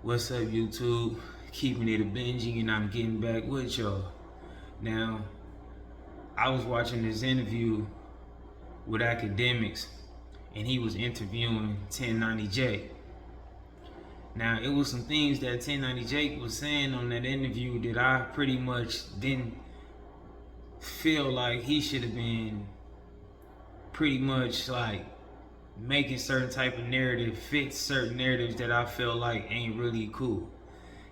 What's up, YouTube? Keeping it a binging, and I'm getting back with y'all. Now, I was watching this interview with academics, and he was interviewing 1090J. Now, it was some things that 1090J was saying on that interview that I pretty much didn't feel like he should have been pretty much like making certain type of narrative fit certain narratives that I feel like ain't really cool.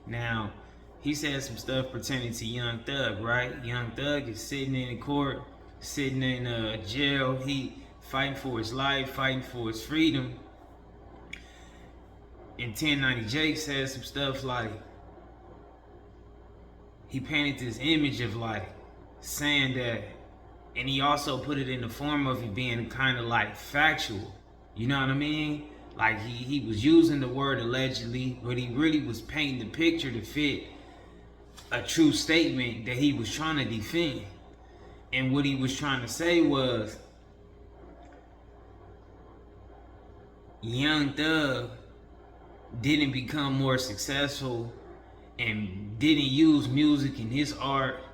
Now, he said some stuff pertaining to Young Thug, right? Young Thug is sitting in court, sitting in jail. He fighting for his life, fighting for his freedom. And 1090J said some stuff like, he painted this image of like saying that, and he also put it in the form of it being kind of like factual. You know what I mean? Like he was using the word allegedly, but he really was painting the picture to fit a true statement that he was trying to defend. And what he was trying to say was, Young Thug didn't become more successful and didn't use music and his art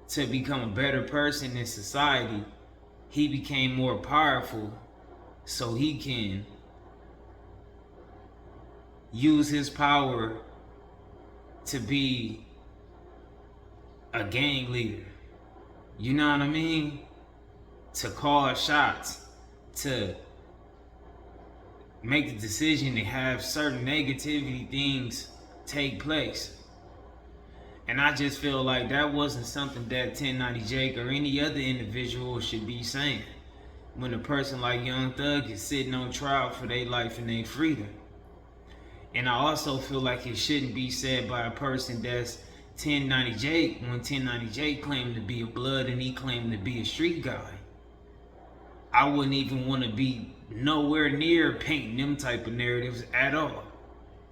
to become a better person in society. He became more powerful so he can use his power to be a gang leader. You know what I mean? To call shots, to make the decision to have certain negativity things take place. And I just feel like that wasn't something that 1090J or any other individual should be saying when a person like Young Thug is sitting on trial for their life and their freedom. And I also feel like it shouldn't be said by a person that's 1090J when 1090J claimed to be a blood and he claimed to be a street guy. I wouldn't even want to be nowhere near painting them type of narratives at all.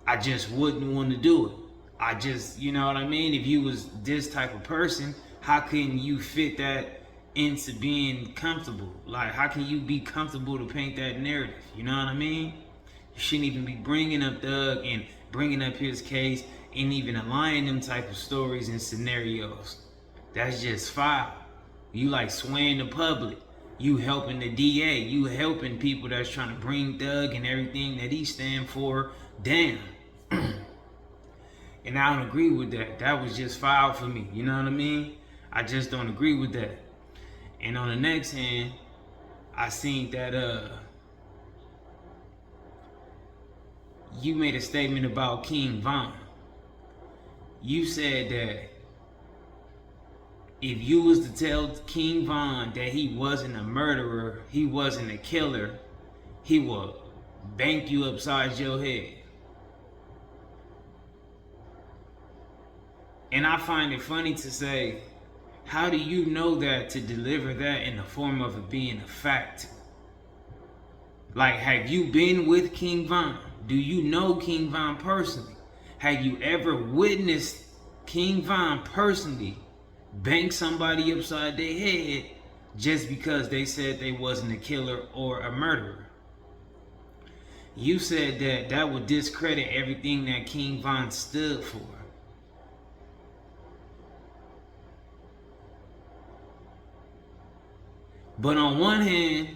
I just wouldn't want to do it. I just, you know what I mean? If you was this type of person, how can you fit that into being comfortable? Like, how can you be comfortable to paint that narrative? You know what I mean? You shouldn't even be bringing up Thug and bringing up his case and even aligning them type of stories and scenarios. That's just foul. You like swaying the public. You helping the DA. You helping people that's trying to bring Thug and everything that he stand for down. And I don't agree with that. That was just foul for me. You know what I mean? I just don't agree with that. And on the next hand, I seen that you made a statement about King Von. You said that if you was to tell King Von that he wasn't a murderer, he wasn't a killer, he will bank you upside your head. And I find it funny to say, how do you know that to deliver that in the form of it being a fact? Like, have you been with King Von? Do you know King Von personally? Have you ever witnessed King Von personally bank somebody upside their head just because they said they wasn't a killer or a murderer? You said that that would discredit everything that King Von stood for. But on one hand,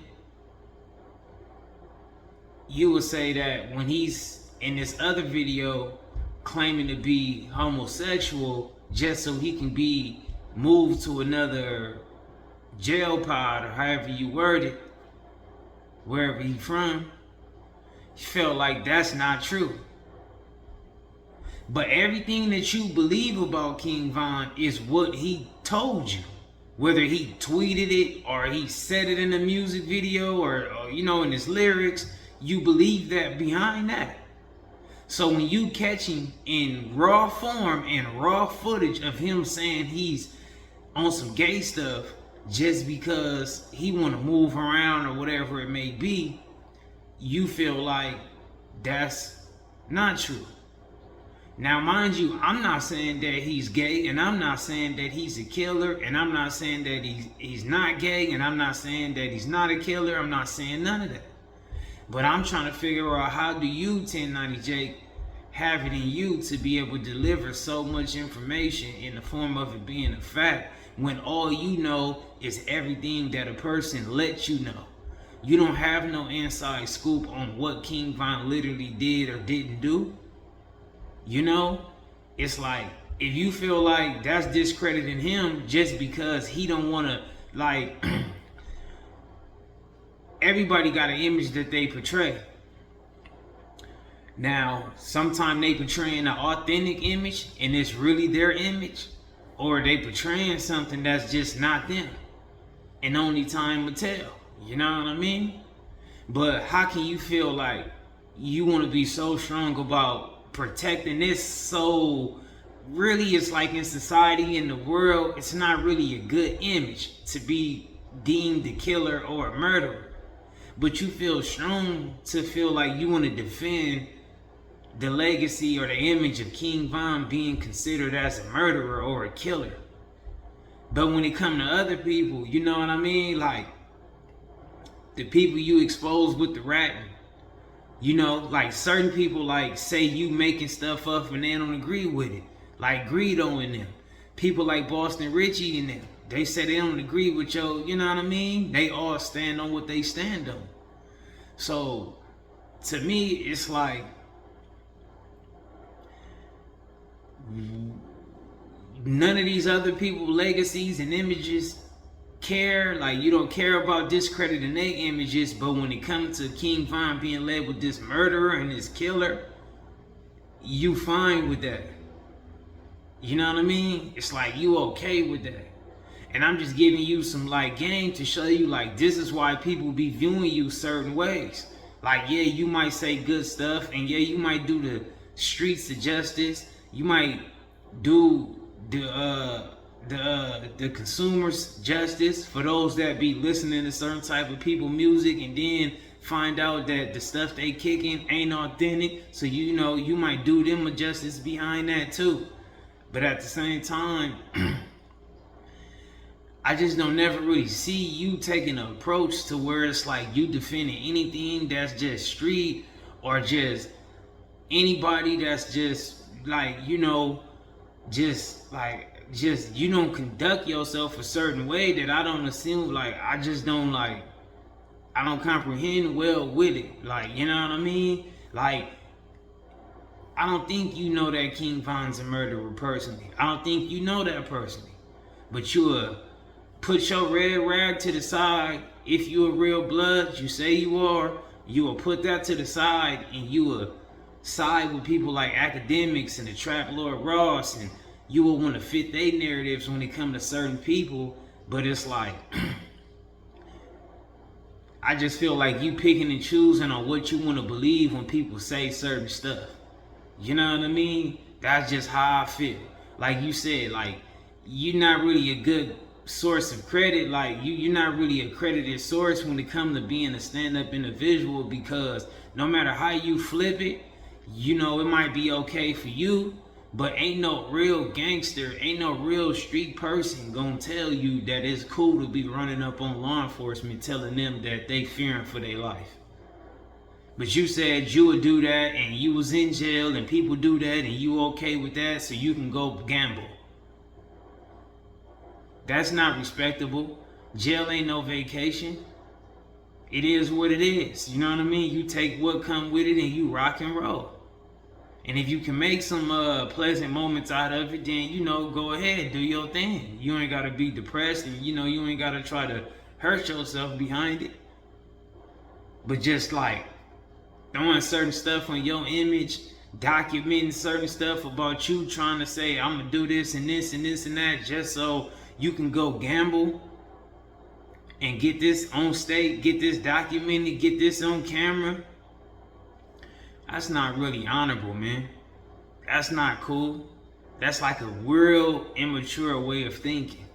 you would say that when he's in this other video claiming to be homosexual just so he can be moved to another jail pod or however you word it, wherever he's from, you feel like that's not true. But everything that you believe about King Von is what he told you. Whether he tweeted it or he said it in a music video or you know, in his lyrics, you believe that behind that. So when you catch him in raw form and raw footage of him saying he's on some gay stuff just because he want to move around or whatever it may be, you feel like that's not true. Now, mind you, I'm not saying that he's gay, and I'm not saying that he's a killer, and I'm not saying that he's not gay, and I'm not saying that he's not a killer. I'm not saying none of that. But I'm trying to figure out, how do you, 1090J, have it in you to be able to deliver so much information in the form of it being a fact when all you know is everything that a person lets you know? You don't have no inside scoop on what King Von literally did or didn't do. You know, it's like, if you feel like that's discrediting him just because he don't want to, like, everybody got an image that they portray. Now, sometimes they portraying an authentic image and it's really their image, or they portraying something that's just not them, and only time will tell. You know what I mean? But how can you feel like you want to be so strong about protecting this? So really, it's like in society, in the world, it's not really a good image to be deemed a killer or a murderer. But you feel strong to feel like you want to defend the legacy or the image of King Von being considered as a murderer or a killer. But when it comes to other people, you know what I mean? Like, the people you expose with the ratting, you know, like certain people like say you making stuff up and they don't agree with it. Like Greedo and them. People like Boston Richie and them. They say they don't agree with your, you know what I mean? They all stand on what they stand on. So, to me, it's like, none of these other people's legacies and images care. Like, you don't care about discrediting their images, but when it comes to King Von being led with this murderer and this killer, you fine with that. You know what I mean? It's like you okay with that. And I'm just giving you some like game to show you like this is why people be viewing you certain ways. Like, yeah, you might say good stuff, and yeah, you might do the streets of justice. You might do the consumers justice for those that be listening to certain type of people music, and then find out that the stuff they kicking ain't authentic. So you know you might do them a justice behind that too. But at the same time, I just don't never really see you taking an approach to where it's like you defending anything that's just street, or just anybody that's just like, you know, just you don't conduct yourself a certain way that I don't assume, like, I just don't like, I don't comprehend well with it. Like, you know what I mean? Like, I don't think you know that King Von's a murderer personally. I don't think you know that personally. But you will put your red rag to the side. If you a real blood, you say you are, you will put that to the side, and you will side with people like academics and the Trap Lord Ross, and you will want to fit their narratives when it comes to certain people. But it's like, I just feel like you picking and choosing on what you want to believe when people say certain stuff. You know what I mean? That's just how I feel. Like you said, like, you're not really a good source of credit. Like, you're not really a credited source when it comes to being a stand-up individual, because no matter how you flip it, you know, it might be okay for you, but ain't no real gangster, ain't no real street person gonna tell you that it's cool to be running up on law enforcement telling them that they fearing for their life. But you said you would do that, and you was in jail, and people do that, and you okay with that, so you can go gamble. That's not respectable. Jail ain't no vacation. It is what it is. You know what I mean? You take what come with it and you rock and roll. And if you can make some pleasant moments out of it, then, you know, go ahead, do your thing. You ain't gotta be depressed, and, you know, you ain't gotta try to hurt yourself behind it. But just like throwing certain stuff on your image, documenting certain stuff about you, trying to say, I'm gonna do this and this and this and that, just so you can go gamble and get this on stage, get this documented, get this on camera. That's not really honorable, man. That's not cool. That's like a real immature way of thinking.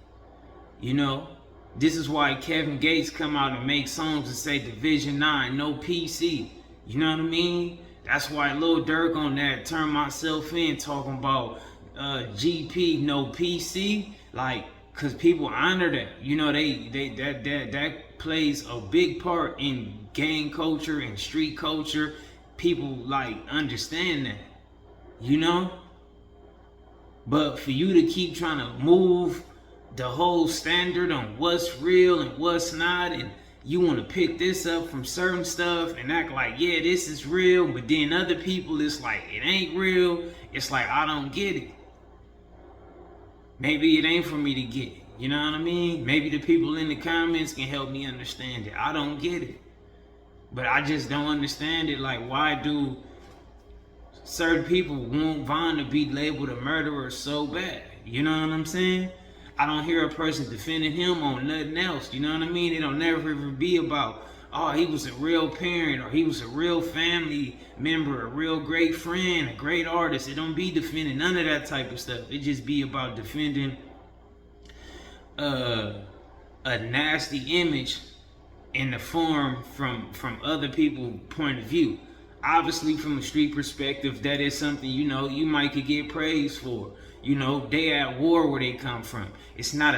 You know, this is why Kevin Gates come out and make songs and say Division 9, no PC. You know what I mean? That's why Lil Durk on that Turn Myself In talking about GP, no PC. Like, cause people honor that. You know, that plays a big part in gang culture and street culture. People like understand that. you know? But for you to keep trying to move the whole standard on what's real and what's not, and you want to pick this up from certain stuff and act like, yeah, this is real, but then other people, it's like, it ain't real. It's like, I don't get it. Maybe it ain't for me to get it. You know what I mean? Maybe the people in the comments can help me understand it. I don't get it. But I just don't understand it. Like, why do certain people want Von to be labeled a murderer so bad? You know what I'm saying? I don't hear a person defending him on nothing else. You know what I mean? It'll never ever be about, oh, he was a real parent, or he was a real family member, a real great friend, a great artist. It don't be defending none of that type of stuff. It just be about defending a nasty image in the form from other people's point of view. Obviously, from a street perspective, that is something, you know, you might could get praised for. You know, they at war where they come from. It's not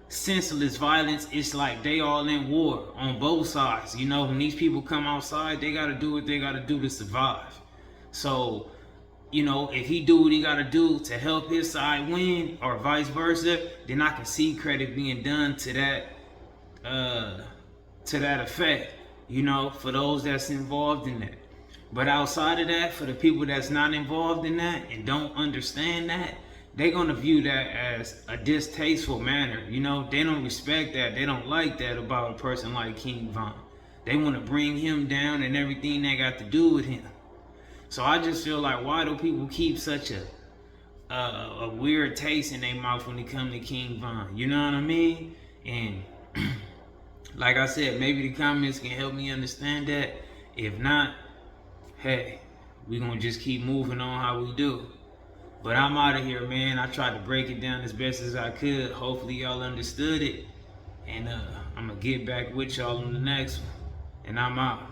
senseless violence. It's like they all in war on both sides. You know, when these people come outside, they gotta do what they gotta do to survive. So, you know, if he do what he gotta do to help his side win, or vice versa, then I can see credit being done to that effect, you know, for those that's involved in that. But outside of that, for the people that's not involved in that and don't understand that, they're gonna view that as a distasteful manner. You know, they don't respect that. They don't like that about a person like King Von. They want to bring him down and everything that got to do with him. So I just feel like, why do people keep such a weird taste in their mouth when it comes to King Von? You know what I mean? And like I said, maybe the comments can help me understand that. If not, hey, we're going to just keep moving on how we do. But I'm out of here, man. I tried to break it down as best as I could. Hopefully y'all understood it. And I'm going to get back with y'all on the next one. And I'm out.